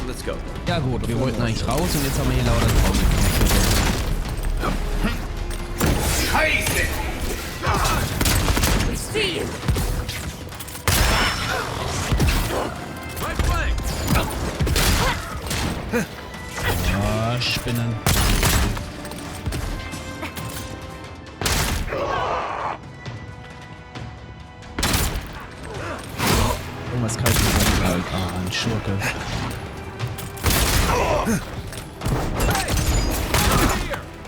Let's go. Ja gut, wir wollten eigentlich raus und jetzt haben wir hier lauter draußen. Scheiße! Ah, Spinnen. Irgendwas kalt ist halt. Ah, ein Schurke.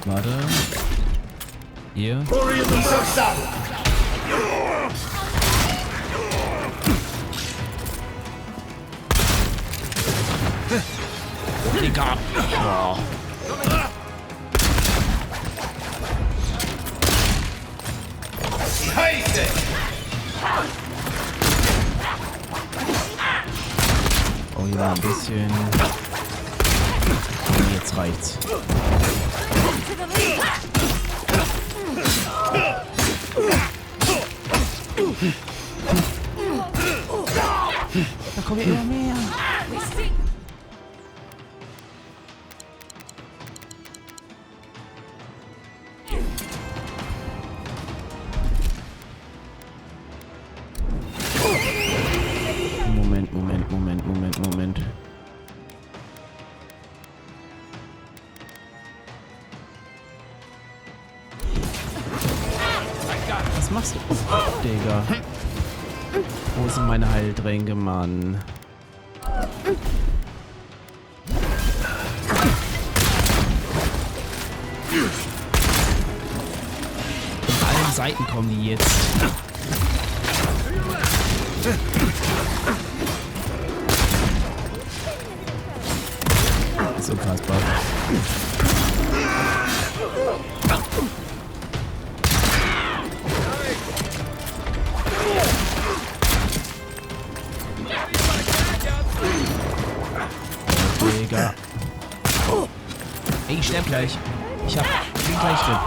Warte. Hier. Oh, Digga. Oh. Scheiße! Oh, hier war ein bisschen. Jetzt reicht's. Da kommen immer mehr. Moment. Was machst du? Oh, Digga. Wo sind meine Heiltränke, Mann? Von allen Seiten kommen die jetzt. Das ist unfassbar. Digga. Ey, ich sterb gleich. Ich bin gleich drin.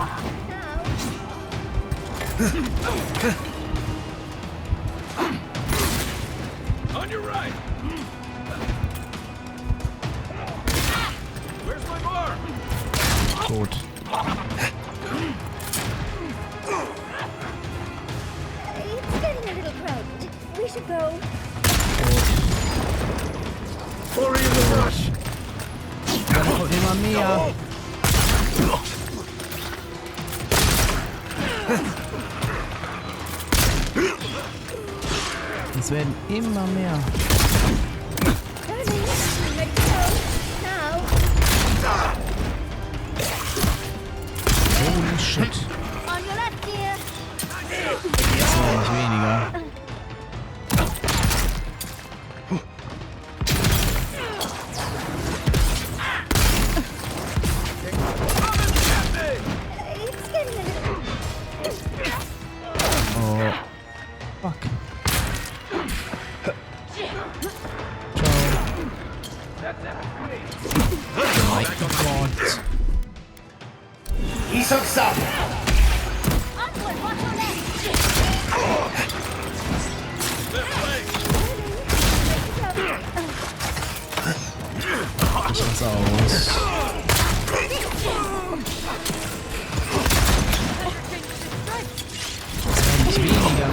On your right. Where's my bar? Tot. It's getting a little crowded. We should go. Hurry in the rush. Da kommt immer mehr. Es werden immer mehr. Darling, ready to go. Now. Holy shit. On your left, dear. Das war nicht weniger. It's getting a little... Oh. Fuck. Ciao. Oh mein Gott. He's hooked up. Upward, watch your left. Ich mach's aus. Das war nicht weniger.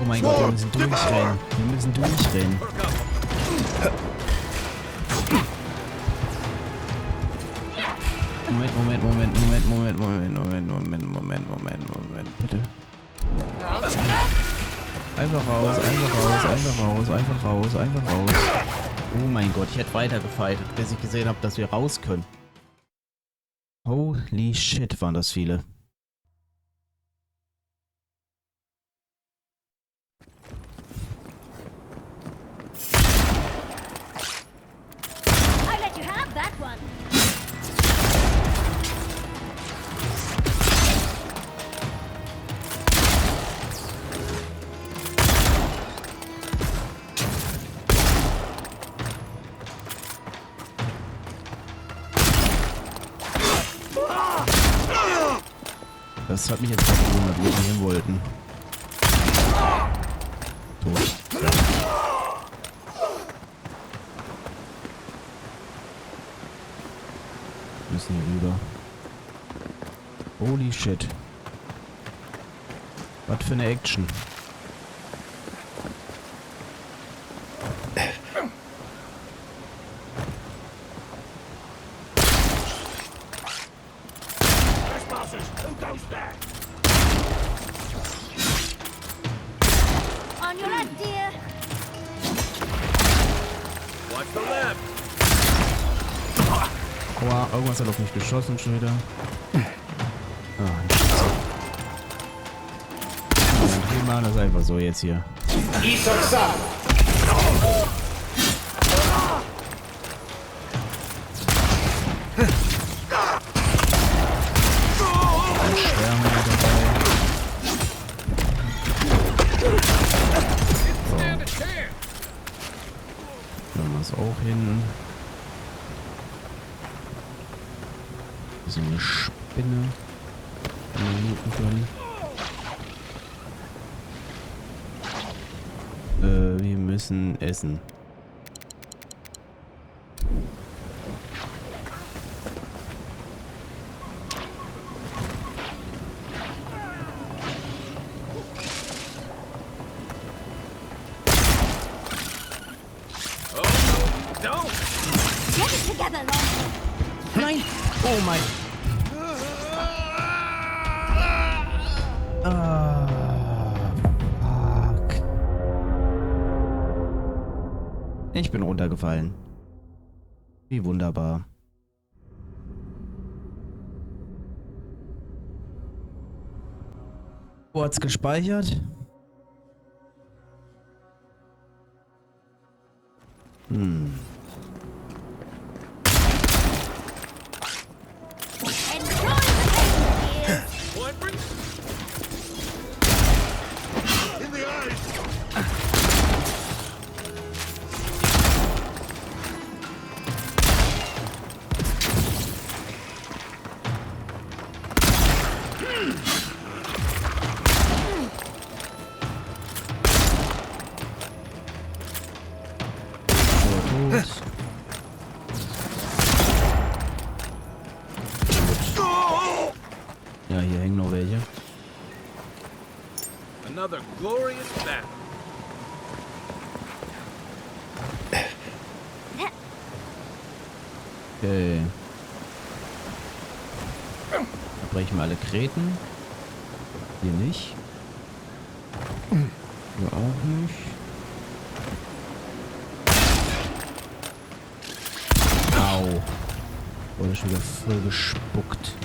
Oh mein Gott, wir müssen durchrennen. Wir müssen durchrennen. Moment, bitte. Einfach raus. Oh mein Gott, ich hätte weiter gefightet, bis ich gesehen habe, dass wir raus können. Holy shit, waren das viele. I let you have that one. Das hat mich jetzt gewundert, wo wir hin wollten. Tot. Müssen hier rüber. Holy shit. Was für eine Action. On your left, dear. Watch the left. Aua, irgendwas hat auf mich geschossen schon wieder. Ah, Scheiße. Ja, wir machen das einfach so jetzt hier. Ein Schwärmer dabei. Stand a chance. Dann haben wir es auch hin. So eine Spinne. Minuten können. Wir müssen essen. Oh no, don't. Get it together, Long. Nein! Oh mein... Fuck. Ich bin runtergefallen. Wie wunderbar. Wo hat's gespeichert? Hm. Enjoy the game, dear. What? In the eyes. Ja, hier hängen noch welche. Another glorious battle. Okay. Da brechen wir alle Gräten. Hier nicht. Hier auch nicht. Au. Wurde schon wieder voll gespuckt.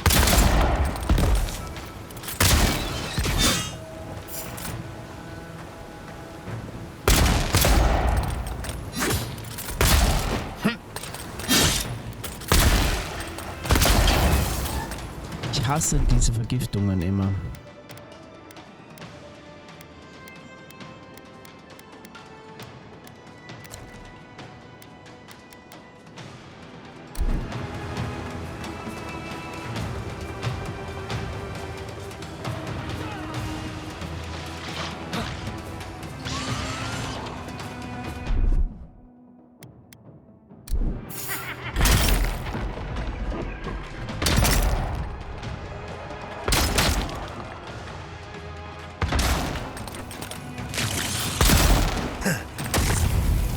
Ich hasse diese Vergiftungen immer.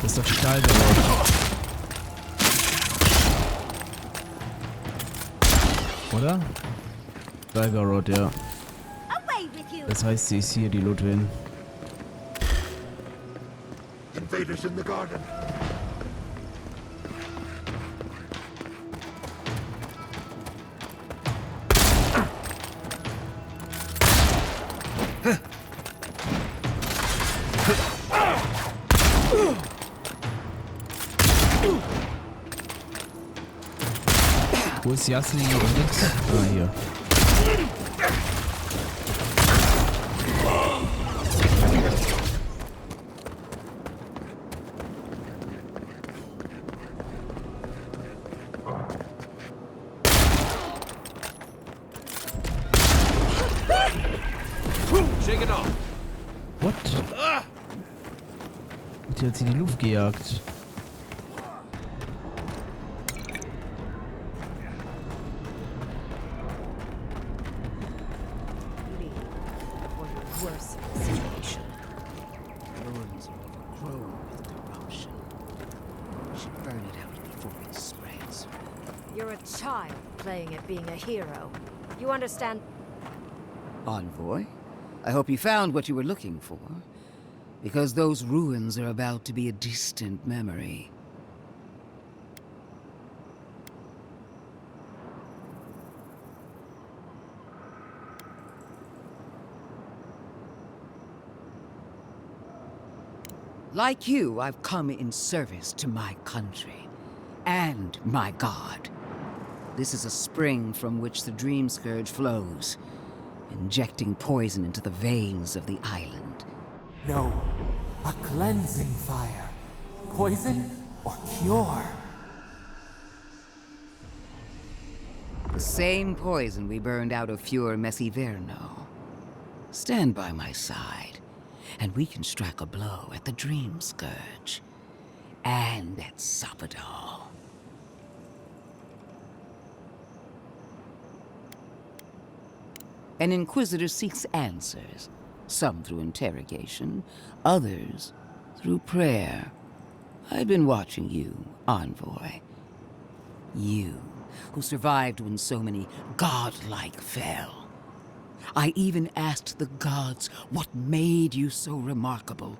Das ist doch Stahl geworden. Oder? Tiger Rod, ja. Away with you. Das heißt, sie ist hier, die Ludwin. Invaders in the garden. Wo ist Jasli und nix? Ah, hier. Shake it off. What? Die hat sie in die Luft gejagt. Or your worse situation. Ruins are overgrown with corruption. We should burn it out before it spreads. You're a child playing at being a hero. You understand? Envoy, I hope you found what you were looking for. Because those ruins are about to be a distant memory. Like you, I've come in service to my country. And my god. This is a spring from which the Dream Scourge flows, injecting poison into the veins of the island. No, a cleansing fire. Poison or cure? The same poison we burned out of Fure Messiverno. Stand by my side, and we can strike a blow at the Dream Scourge. And at Sapadal. An Inquisitor seeks answers. Some through interrogation, others through prayer. I've been watching you, Envoy. You, who survived when so many godlike fell. I even asked the gods what made you so remarkable.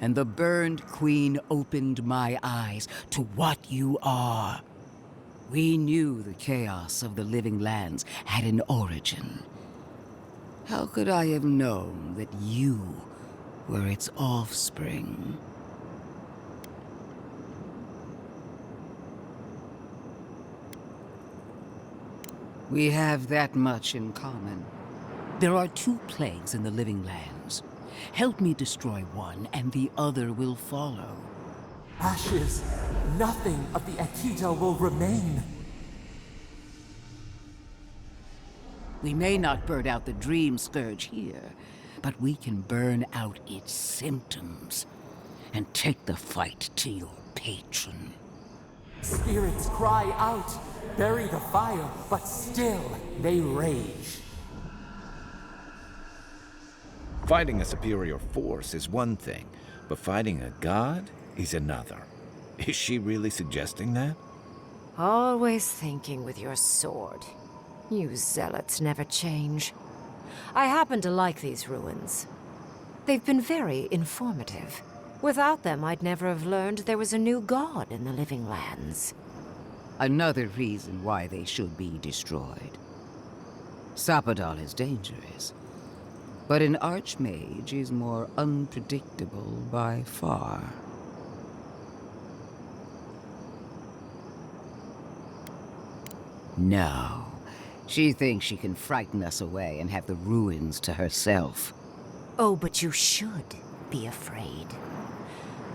And the burned queen opened my eyes to what you are. We knew the chaos of the living lands had an origin. How could I have known that you were its offspring? We have that much in common. There are two plagues in the living lands. Help me destroy one, and the other will follow. Ashes. Nothing of the Akita will remain. We may not burn out the Dream Scourge here, but we can burn out its symptoms and take the fight to your patron. Spirits cry out, bury the fire, but still they rage. Fighting a superior force is one thing, but fighting a god is another. Is she really suggesting that? Always thinking with your sword. You zealots never change. I happen to like these ruins. They've been very informative. Without them, I'd never have learned there was a new god in the living lands. Another reason why they should be destroyed. Sapadal is dangerous, but an archmage is more unpredictable by far. No. She thinks she can frighten us away and have the ruins to herself. Oh, but you should be afraid.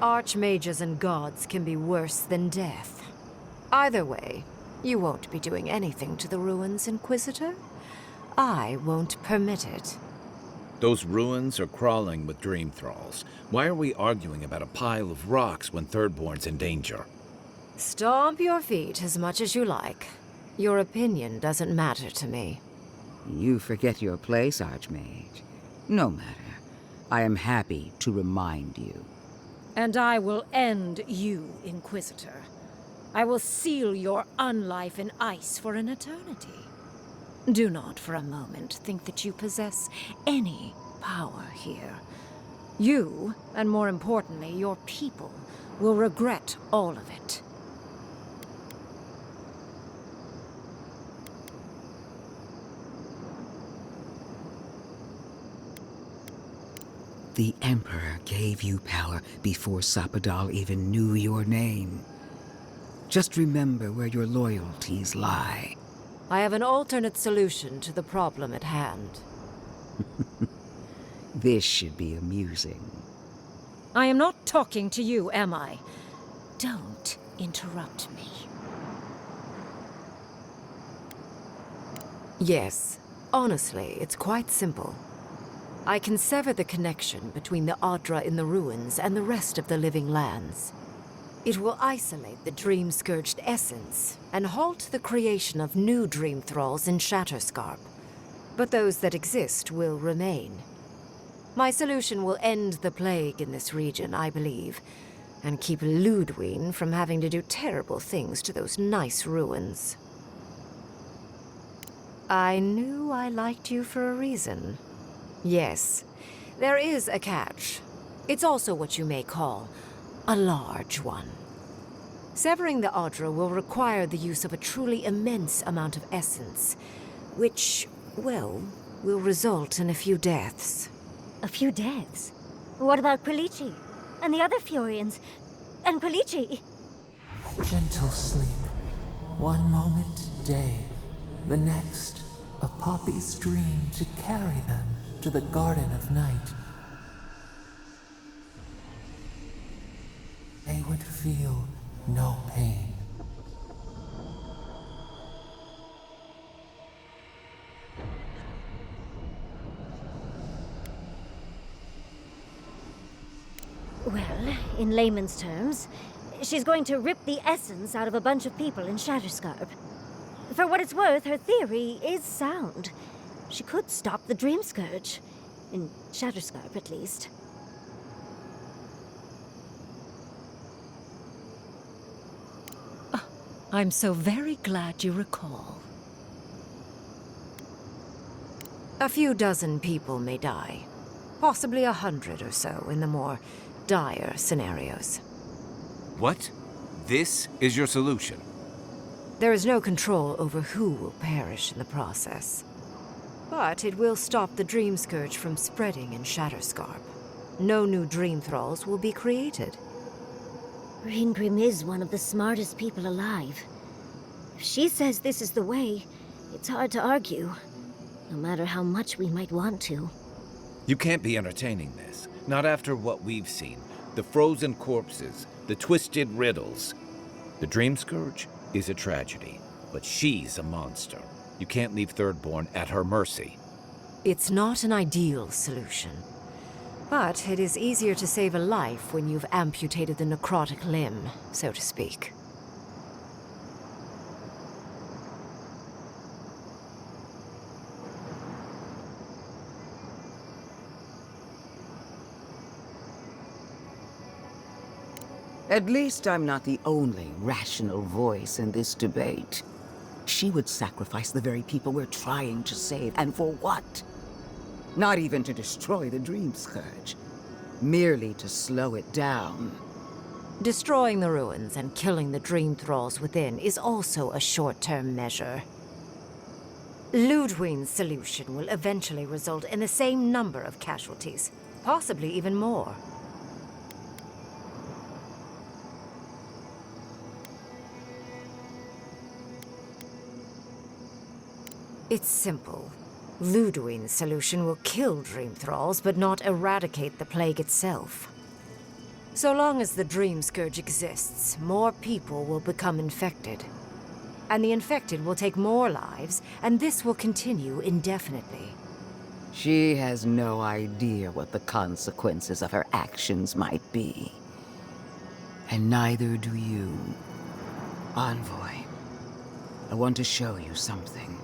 Archmages and gods can be worse than death. Either way, you won't be doing anything to the ruins, Inquisitor. I won't permit it. Those ruins are crawling with dream thralls. Why are we arguing about a pile of rocks when Thirdborn's in danger? Stomp your feet as much as you like. Your opinion doesn't matter to me. You forget your place, Archmage. No matter. I am happy to remind you. And I will end you, Inquisitor. I will seal your unlife in ice for an eternity. Do not for a moment think that you possess any power here. You, and more importantly, your people, will regret all of it. The Emperor gave you power before Sapadal even knew your name. Just remember where your loyalties lie. I have an alternate solution to the problem at hand. This should be amusing. I am not talking to you, am I? Don't interrupt me. Yes, honestly, it's quite simple. I can sever the connection between the Adra in the ruins and the rest of the living lands. It will isolate the dream-scourged essence and halt the creation of new dream thralls in Shatterscarp. But those that exist will remain. My solution will end the plague in this region, I believe, and keep Ludwig from having to do terrible things to those nice ruins. I knew I liked you for a reason. Yes, there is a catch. It's also what you may call a large one. Severing the Adra will require the use of a truly immense amount of essence, which, well, will result in a few deaths. A few deaths? What about Quilici? And the other Furians? And Quilici? Gentle sleep. One moment day, the next, a poppy's dream to carry them to the Garden of Night. They would feel no pain. Well, in layman's terms, she's going to rip the essence out of a bunch of people in Shatterscarp. For what it's worth, her theory is sound. She could stop the Dream Scourge. In Shatterscarp, at least. I'm so very glad you recall. A few dozen people may die. Possibly 100 or so in the more dire scenarios. What? This is your solution? There is no control over who will perish in the process. But it will stop the Dream Scourge from spreading in Shatterscarp. No new Dream Thralls will be created. Reingrim is one of the smartest people alive. If she says this is the way, it's hard to argue. No matter how much we might want to. You can't be entertaining this. Not after what we've seen. The frozen corpses, the twisted riddles. The Dream Scourge is a tragedy, but she's a monster. You can't leave Thirdborn at her mercy. It's not an ideal solution. But it is easier to save a life when you've amputated the necrotic limb, so to speak. At least I'm not the only rational voice in this debate. She would sacrifice the very people we're trying to save, and for what? Not even to destroy the Dream Scourge. Merely to slow it down. Destroying the ruins and killing the Dream Thralls within is also a short-term measure. Ludwig's solution will eventually result in the same number of casualties, possibly even more. It's simple. Ludwig's solution will kill Dream Thralls, but not eradicate the plague itself. So long as the Dream Scourge exists, more people will become infected. And the infected will take more lives, and this will continue indefinitely. She has no idea what the consequences of her actions might be. And neither do you. Envoy, I want to show you something.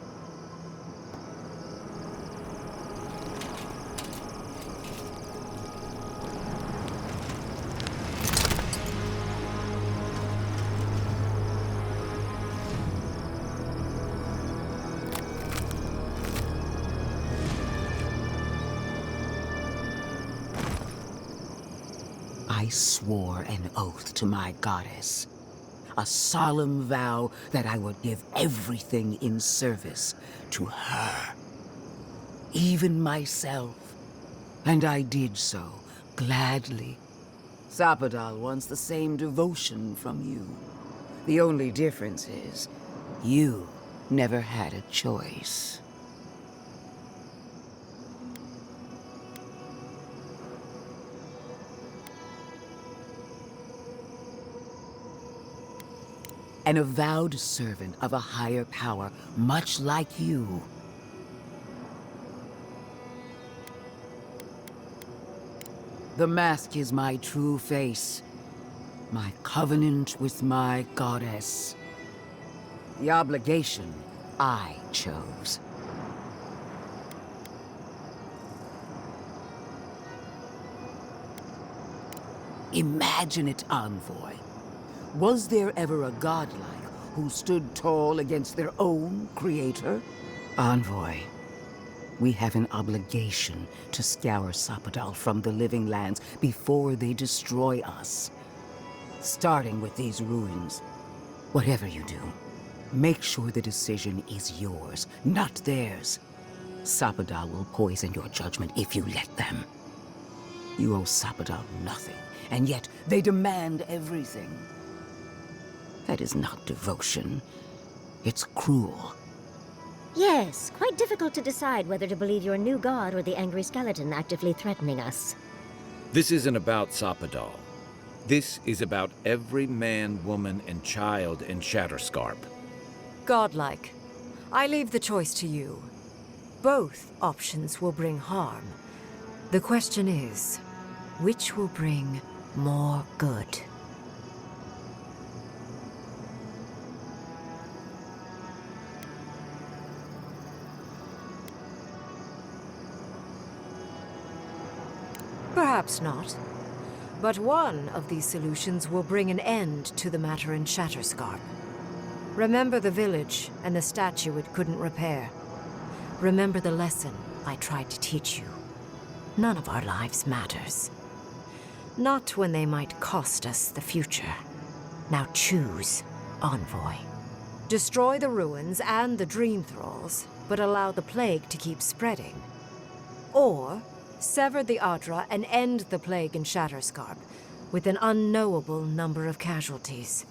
I swore an oath to my goddess. A solemn vow that I would give everything in service to her. Even myself. And I did so, gladly. Sapadal wants the same devotion from you. The only difference is, you never had a choice. An avowed servant of a higher power, much like you. The mask is my true face. My covenant with my goddess. The obligation I chose. Imagine it, Envoy. Was there ever a godlike who stood tall against their own creator? Envoy, we have an obligation to scour Sapadal from the living lands before they destroy us. Starting with these ruins. Whatever you do, make sure the decision is yours, not theirs. Sapadal will poison your judgment if you let them. You owe Sapadal nothing, and yet they demand everything. That is not devotion. It's cruel. Yes, quite difficult to decide whether to believe your new god or the angry skeleton actively threatening us. This isn't about Sapadal. This is about every man, woman, and child in Shatterscarp. Godlike. I leave the choice to you. Both options will bring harm. The question is, which will bring more good? Perhaps not. But one of these solutions will bring an end to the matter in Shatterscarp. Remember the village and the statue it couldn't repair. Remember the lesson I tried to teach you. None of our lives matters. Not when they might cost us the future. Now choose, Envoy. Destroy the ruins and the Dream Thralls, but allow the plague to keep spreading. Or sever the Adra and end the plague in Shatterscarp, with an unknowable number of casualties.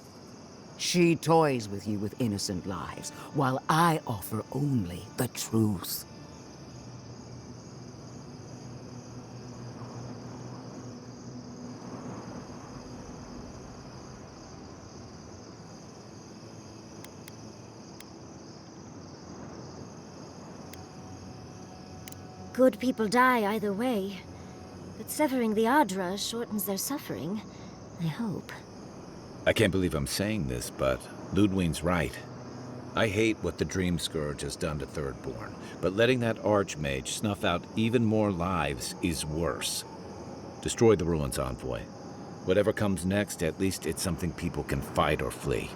She toys with you with innocent lives, while I offer only the truth. Good people die either way, but severing the Adra shortens their suffering, I hope. I can't believe I'm saying this, but Ludwig's right. I hate what the Dream Scourge has done to Thirdborn, but letting that Archmage snuff out even more lives is worse. Destroy the ruins, Envoy. Whatever comes next, at least it's something people can fight or flee.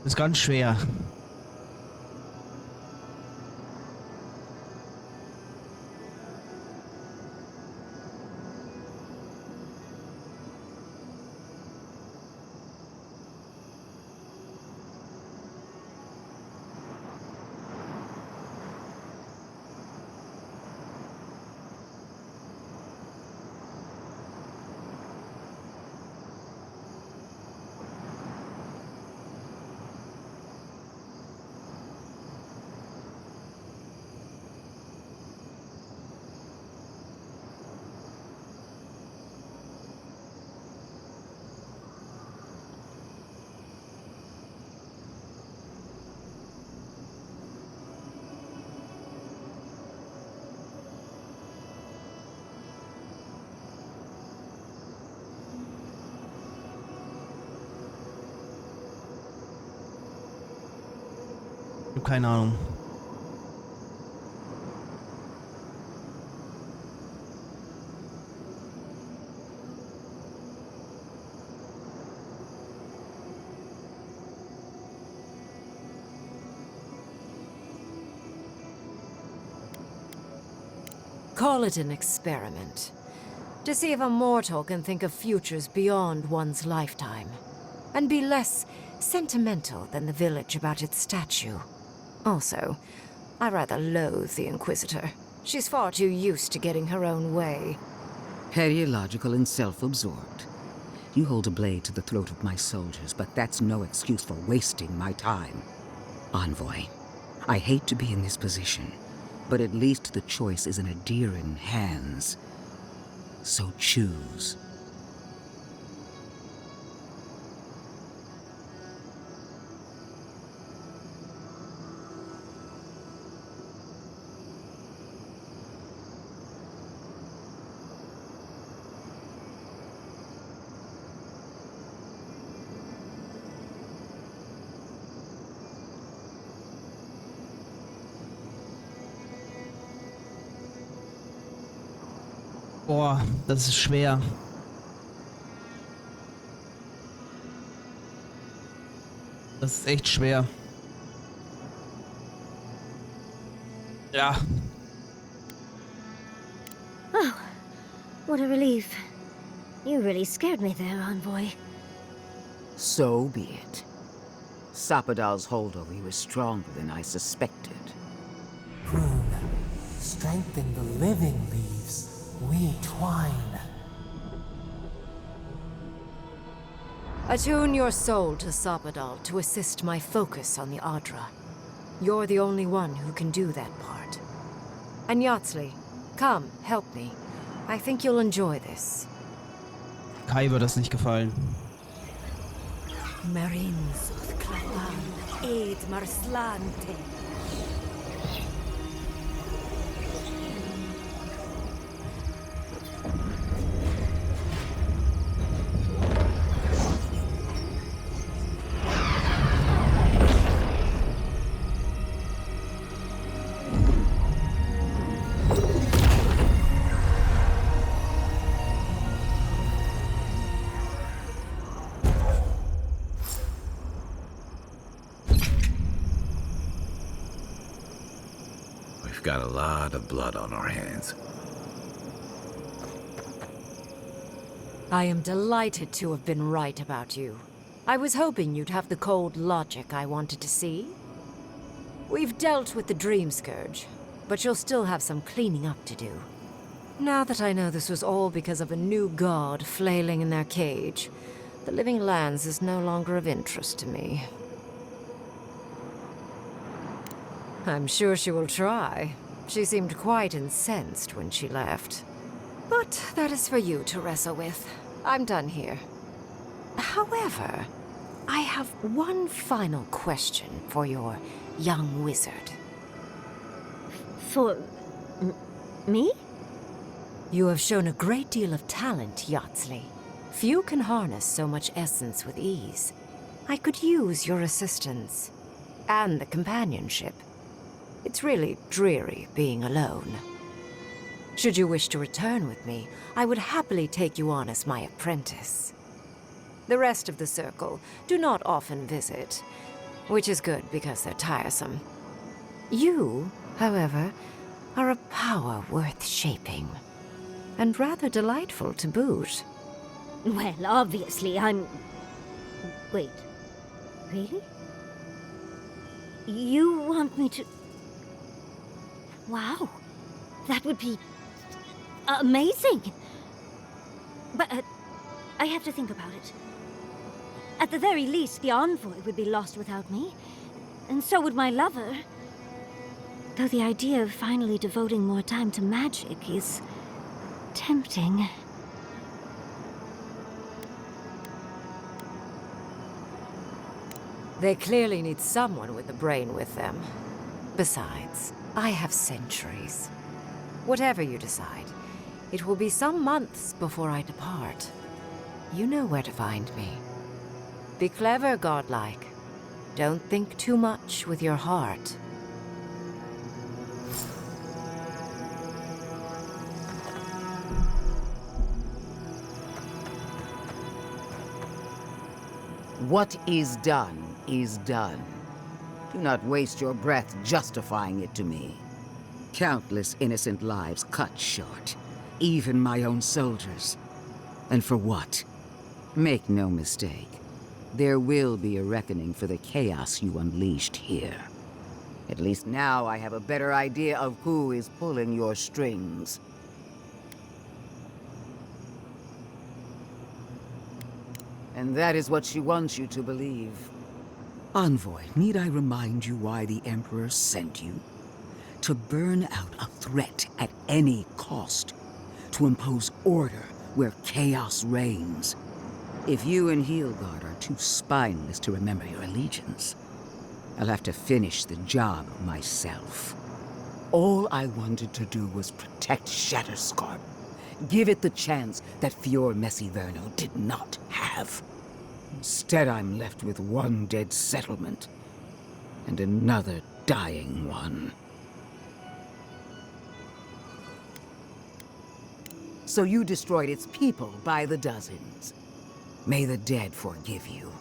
Ist ganz schwer. Ich hab keine Ahnung. Call it an experiment. To see if a mortal can think of futures beyond one's lifetime. And be less sentimental than the village about its statue. Also, I rather loathe the Inquisitor. She's far too used to getting her own way. Petty, illogical, and self-absorbed. You hold a blade to the throat of my soldiers, but that's no excuse for wasting my time. Envoy, I hate to be in this position, but at least the choice is in Adiran hands. So choose. Boah, das ist schwer. Das ist echt schwer. Ja. Oh, what a relief. You really scared me there, Envoy. So be it. Sapadal's hold over you is stronger than I suspected. Prune, strengthen the living leaves. We twine. Attune your soul to Sapadal to assist my focus on the Adra. You're the only one who can do that part. And Yatsley, come, help me. I think you'll enjoy this. Kai wird das nicht gefallen. Marins Klavan, Ed Marslante. We've got a lot of blood on our hands. I am delighted to have been right about you. I was hoping you'd have the cold logic I wanted to see. We've dealt with the Dream Scourge, but you'll still have some cleaning up to do. Now that I know this was all because of a new god flailing in their cage, the Living Lands is no longer of interest to me. I'm sure she will try. She seemed quite incensed when she left. But that is for you to wrestle with. I'm done here. However, I have one final question for your young wizard. For... me? You have shown a great deal of talent, Yatsley. Few can harness so much essence with ease. I could use your assistance. And the companionship. It's really dreary being alone. Should you wish to return with me, I would happily take you on as my apprentice. The rest of the circle do not often visit, which is good because they're tiresome. You, however, are a power worth shaping, and rather delightful to boot. Well, obviously, I'm... Wait. Really? You want me to... Wow. That would be... amazing! But, I have to think about it. At the very least, the envoy would be lost without me. And so would my lover. Though the idea of finally devoting more time to magic is... tempting. They clearly need someone with a brain with them. Besides, I have centuries. Whatever you decide, it will be some months before I depart. You know where to find me. Be clever, godlike. Don't think too much with your heart. What is done is done. Do not waste your breath justifying it to me. Countless innocent lives cut short, even my own soldiers. And for what? Make no mistake, there will be a reckoning for the chaos you unleashed here. At least now I have a better idea of who is pulling your strings. And that is what she wants you to believe. Envoy, need I remind you why the Emperor sent you? To burn out a threat at any cost. To impose order where chaos reigns. If you and Heelguard are too spineless to remember your allegiance, I'll have to finish the job myself. All I wanted to do was protect Shatterscarp. Give it the chance that Fior Messiverno did not have. Instead, I'm left with one dead settlement, and another dying one. So you destroyed its people by the dozens. May the dead forgive you.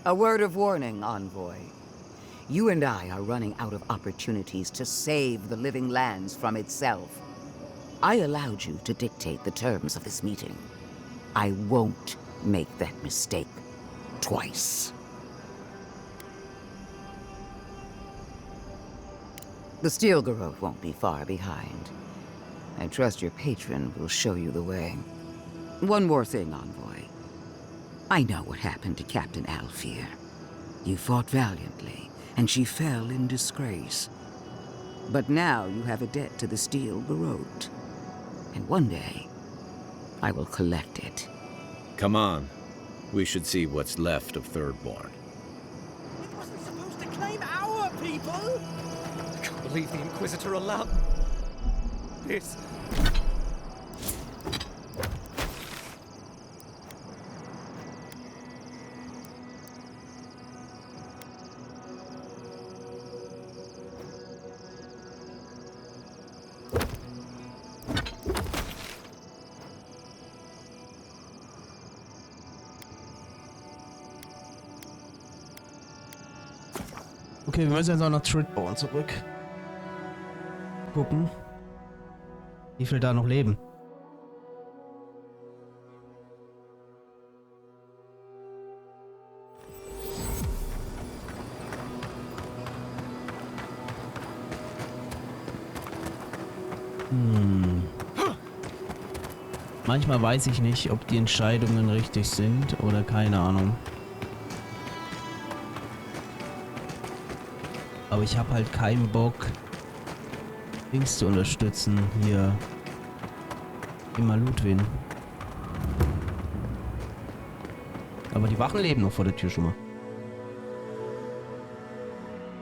A word of warning, Envoy. You and I are running out of opportunities to save the living lands from itself. I allowed you to dictate the terms of this meeting. I won't make that mistake twice. The Steel Garrote won't be far behind. I trust your patron will show you the way. One more thing, Envoy. I know what happened to Captain Alfear. You fought valiantly, and she fell in disgrace. But now you have a debt to the Steel Garrote. And one day, I will collect it. Come on. We should see what's left of Thirdborn. It wasn't supposed to claim our people! I can't believe the Inquisitor allowed this. Okay, wir müssen jetzt auch nach Thirdborn zurück. Gucken, wie viel da noch leben. Manchmal weiß ich nicht, ob die Entscheidungen richtig sind oder keine Ahnung. Aber ich habe halt keinen Bock, Dings zu unterstützen. Hier. Immer Ludwin. Aber die Wachen leben noch vor der Tür schon mal.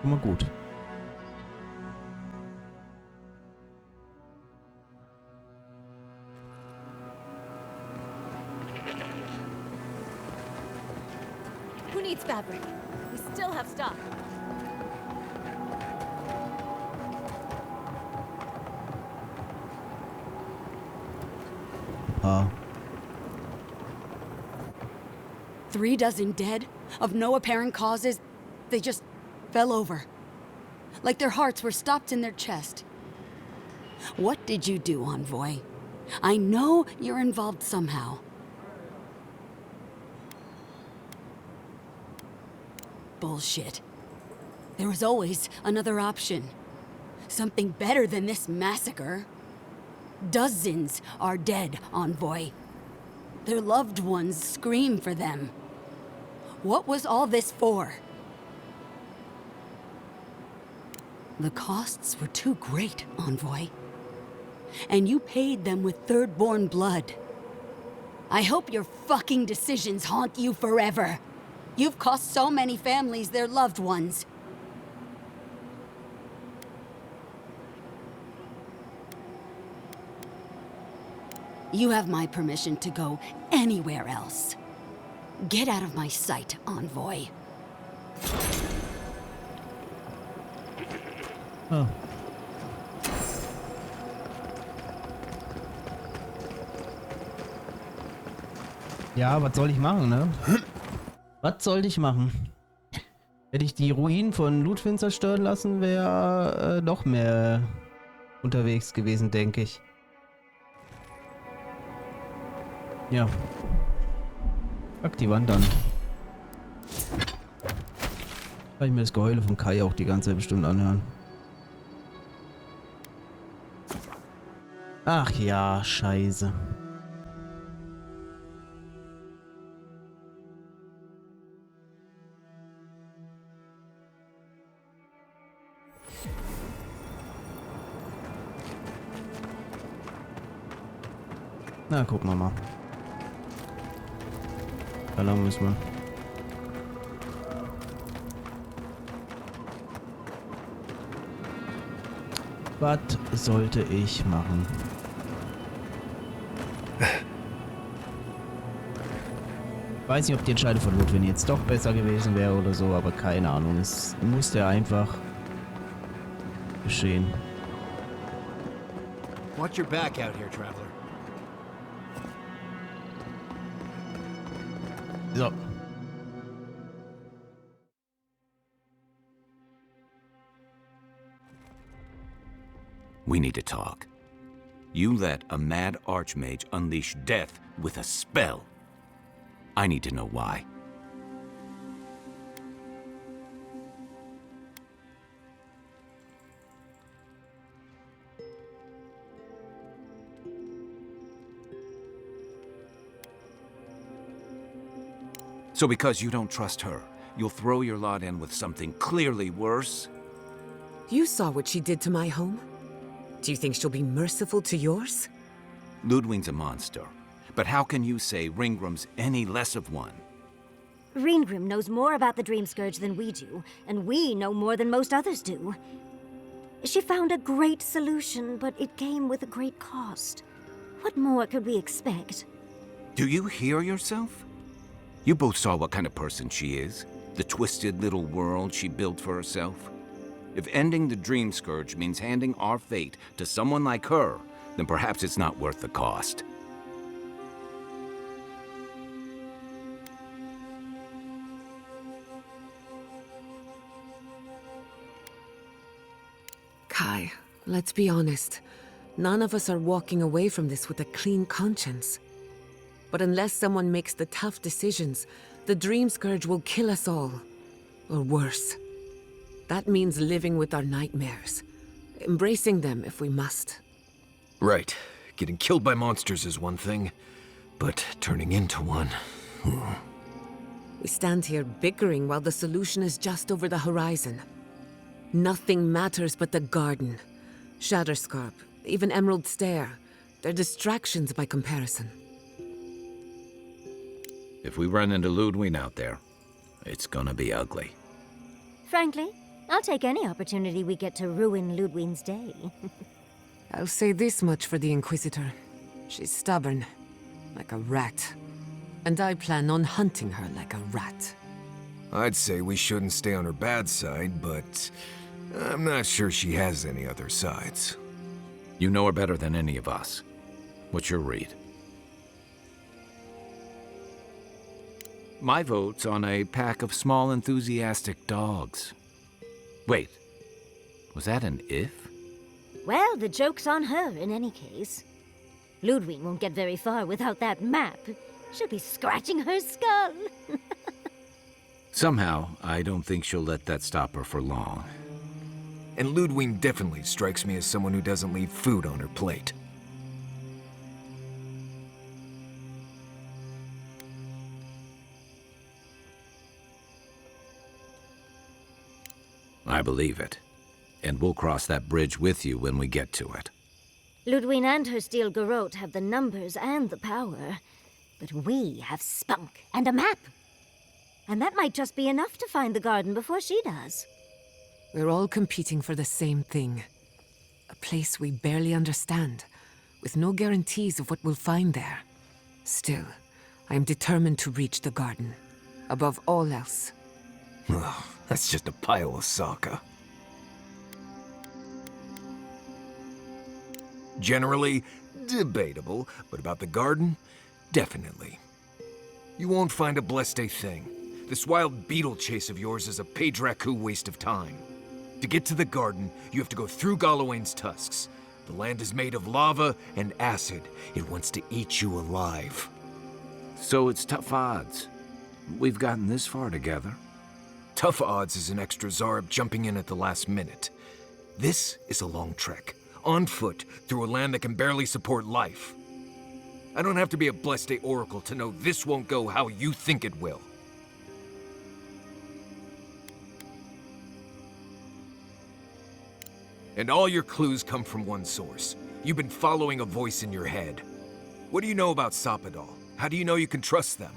Schon mal gut. Who needs fabric? We still have stock. paar. 3 dozen dead, of no apparent causes. They just fell over. Like their hearts were stopped in their chest. What did you do, Envoy? I know you're involved somehow. Bullshit. There was always another option. Something better than this massacre. Dozens are dead, Envoy. Their loved ones scream for them. What was all this for? The costs were too great, Envoy. And you paid them with third-born blood. I hope your fucking decisions haunt you forever. You've cost so many families their loved ones. You have my permission to go anywhere else. Get out of my sight, Envoy. Oh. Ja, was soll ich machen, ne? Was soll ich machen? Hätte ich die Ruinen von Ludwig zerstören lassen, wäre noch mehr unterwegs gewesen, denke ich. Ja. Pack die Wand an. Kann ich mir das Geheule von Kai auch die ganze Zeit bestimmt anhören. Ach ja, scheiße. Na, gucken wir mal. Da lang müssen wir. Was sollte ich machen? Ich weiß nicht, ob die Entscheidung von Ludwig jetzt doch besser gewesen wäre oder so, aber keine Ahnung. Es musste einfach geschehen. Watch your back out here, traveler. So. We need to talk. You let a mad archmage unleash death with a spell. I need to know why. So because you don't trust her, you'll throw your lot in with something clearly worse? You saw what she did to my home. Do you think she'll be merciful to yours? Ludwig's a monster. But how can you say Ringrim's any less of one? Ringrim knows more about the Dream Scourge than we do, and we know more than most others do. She found a great solution, but it came with a great cost. What more could we expect? Do you hear yourself? You both saw what kind of person she is. The twisted little world she built for herself. If ending the Dream Scourge means handing our fate to someone like her, then perhaps it's not worth the cost. Kai, let's be honest. None of us are walking away from this with a clean conscience. But unless someone makes the tough decisions, the Dream Scourge will kill us all. Or worse. That means living with our nightmares. Embracing them if we must. Right. Getting killed by monsters is one thing, but turning into one... We stand here bickering while the solution is just over the horizon. Nothing matters but the garden. Shatterscarp, even Emerald Stair. They're distractions by comparison. If we run into Ludwig out there, it's gonna be ugly. Frankly, I'll take any opportunity we get to ruin Ludwig's day. I'll say this much for the Inquisitor. She's stubborn, like a rat. And I plan on hunting her like a rat. I'd say we shouldn't stay on her bad side, but I'm not sure she has any other sides. You know her better than any of us. What's your read? My vote's on a pack of small, enthusiastic dogs. Wait, was that an if? Well, the joke's on her in any case. Ludwig won't get very far without that map. She'll be scratching her skull. Somehow, I don't think she'll let that stop her for long. And Ludwig definitely strikes me as someone who doesn't leave food on her plate. I believe it. And we'll cross that bridge with you when we get to it. Ludwig and her steel garrote have the numbers and the power. But we have spunk and a map. And that might just be enough to find the garden before she does. We're all competing for the same thing. A place we barely understand, with no guarantees of what we'll find there. Still, I am determined to reach the garden, above all else. Ugh, that's just a pile of soccer. Generally, debatable, but about the garden, definitely. You won't find a blessed a thing. This wild beetle chase of yours is a Padraku waste of time. To get to the garden, you have to go through Galawain's tusks. The land is made of lava and acid. It wants to eat you alive. So it's tough odds. We've gotten this far together. Tough odds is an extra Zarb jumping in at the last minute. This is a long trek, on foot, through a land that can barely support life. I don't have to be a Blessed Oracle to know this won't go how you think it will. And all your clues come from one source. You've been following a voice in your head. What do you know about Soppadal? How do you know you can trust them?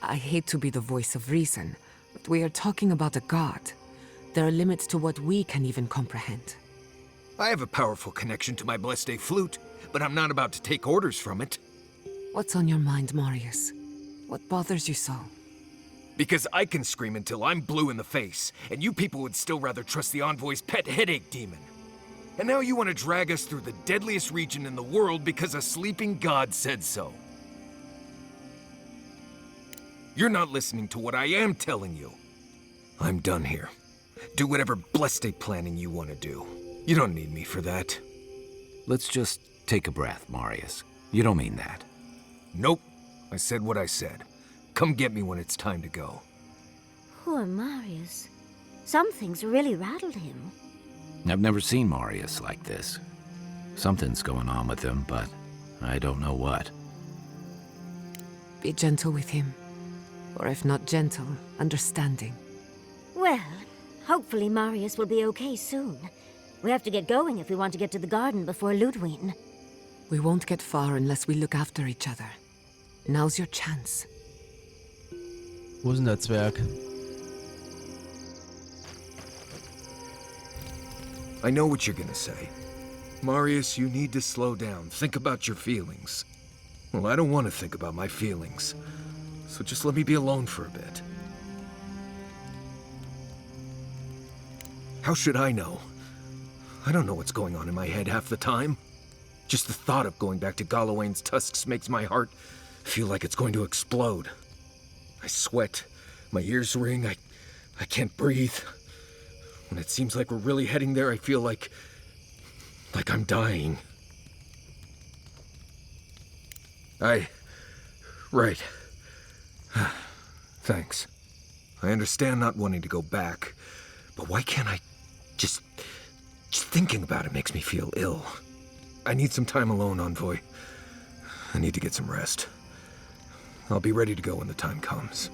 I hate to be the voice of reason, but we are talking about a god. There are limits to what we can even comprehend. I have a powerful connection to my Blessed flute, but I'm not about to take orders from it. What's on your mind, Marius? What bothers you so? Because I can scream until I'm blue in the face, and you people would still rather trust the Envoy's pet headache demon. And now you want to drag us through the deadliest region in the world because a sleeping god said so. You're not listening to what I am telling you. I'm done here. Do whatever Blessed planning you want to do. You don't need me for that. Let's just take a breath, Marius. You don't mean that. Nope. I said what I said. Come get me when it's time to go. Poor Marius. Something's really rattled him. I've never seen Marius like this. Something's going on with him, but I don't know what. Be gentle with him. Or if not gentle, understanding. Well, hopefully Marius will be okay soon. We have to get going if we want to get to the garden before Ludwig. We won't get far unless we look after each other. Now's your chance. Wo ist denn der Zwerg? I know what you're gonna say. Marius, you need to slow down. Think about your feelings. Well, I don't want to think about my feelings. So just let me be alone for a bit. How should I know? I don't know what's going on in my head half the time. Just the thought of going back to Galawain's tusks makes my heart feel like it's going to explode. I sweat, my ears ring, I can't breathe. When it seems like we're really heading there, I feel like I'm dying. Right. Thanks. I understand not wanting to go back, but why can't I just thinking about it makes me feel ill. I need some time alone, Envoy. I need to get some rest. I'll be ready to go when the time comes.